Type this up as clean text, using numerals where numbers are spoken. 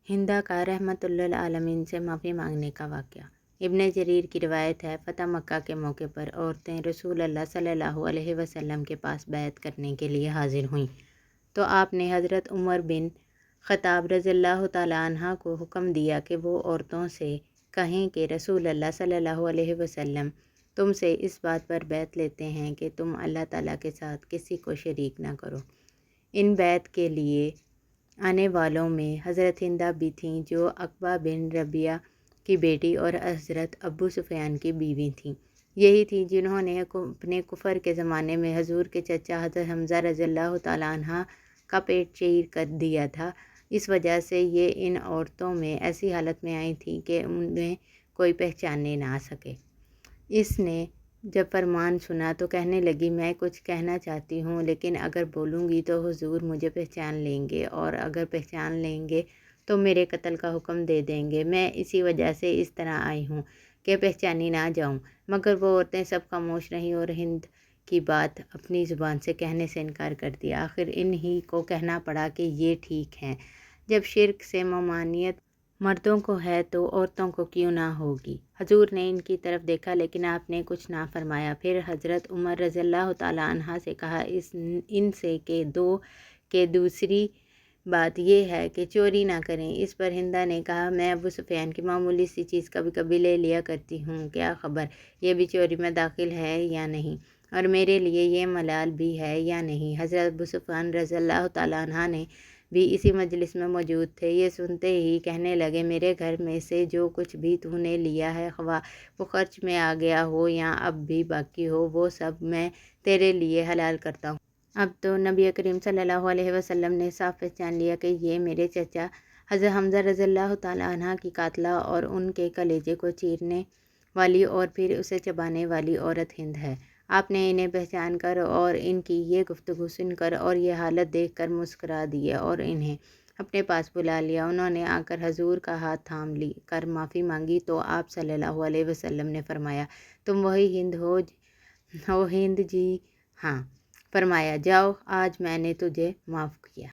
ہندا کا رحمۃ اللہ عالمین سے معافی مانگنے کا واقعہ۔ ابن جریر کی روایت ہے، فتح مکہ کے موقع پر عورتیں رسول اللہ صلی اللہ علیہ وسلم کے پاس بیعت کرنے کے لیے حاضر ہوئیں تو آپ نے حضرت عمر بن خطاب رضی اللہ تعالیٰ عنہ کو حکم دیا کہ وہ عورتوں سے کہیں کہ رسول اللہ صلی اللہ علیہ وسلم تم سے اس بات پر بیعت لیتے ہیں کہ تم اللہ تعالیٰ کے ساتھ کسی کو شریک نہ کرو۔ ان بیعت کے لیے آنے والوں میں حضرت ہندا بھی تھیں جو عقبہ بن ربیعہ کی بیٹی اور حضرت ابو سفیان کی بیوی تھیں۔ یہی تھیں جنہوں نے اپنے کفر کے زمانے میں حضور کے چچا حضرت حمزہ رضی اللہ تعالیٰ عنہ کا پیٹ چیر کر دیا تھا۔ اس وجہ سے یہ ان عورتوں میں ایسی حالت میں آئی تھیں کہ انہیں کوئی پہچاننے نہ سکے۔ اس نے جب فرمان سنا تو کہنے لگی، میں کچھ کہنا چاہتی ہوں لیکن اگر بولوں گی تو حضور مجھے پہچان لیں گے اور اگر پہچان لیں گے تو میرے قتل کا حکم دے دیں گے۔ میں اسی وجہ سے اس طرح آئی ہوں کہ پہچانی نہ جاؤں۔ مگر وہ عورتیں سب خاموش رہیں اور ہند کی بات اپنی زبان سے کہنے سے انکار کر دیا۔ آخر انہی کو کہنا پڑا کہ یہ ٹھیک ہے، جب شرک سے ممانعت مردوں کو ہے تو عورتوں کو کیوں نہ ہوگی۔ حضور نے ان کی طرف دیکھا لیکن آپ نے کچھ نہ فرمایا۔ پھر حضرت عمر رضی اللہ تعالیٰ عنہ سے کہا ان سے کہ دوسری بات یہ ہے کہ چوری نہ کریں۔ اس پر ہندا نے کہا، میں ابو سفیان کی معمولی سی چیز کبھی کبھی لے لیا کرتی ہوں، کیا خبر یہ بھی چوری میں داخل ہے یا نہیں، اور میرے لیے یہ ملال بھی ہے یا نہیں۔ حضرت ابو سفیان رضی اللہ تعالیٰ عنہ نے بھی اسی مجلس میں موجود تھے۔ یہ سنتے ہی کہنے لگے، میرے گھر میں سے جو کچھ بھی تو نے لیا ہے، خواہ وہ خرچ میں آ گیا ہو یا اب بھی باقی ہو، وہ سب میں تیرے لیے حلال کرتا ہوں۔ اب تو نبی کریم صلی اللہ علیہ وسلم نے صاف پہچان لیا کہ یہ میرے چچا حضرت حمزہ رضی اللہ تعالیٰ عنہ کی قاتلہ اور ان کے کلیجے کو چیرنے والی اور پھر اسے چبانے والی عورت ہند ہے۔ آپ نے انہیں پہچان کر اور ان کی یہ گفتگو سن کر اور یہ حالت دیکھ کر مسکرا دیے اور انہیں اپنے پاس بلا لیا۔ انہوں نے آ کر حضور کا ہاتھ تھام کر معافی مانگی تو آپ صلی اللہ علیہ وسلم نے فرمایا، تم وہی ہند ہو؟ ہند جی ہاں۔ فرمایا، جاؤ، آج میں نے تجھے معاف کیا۔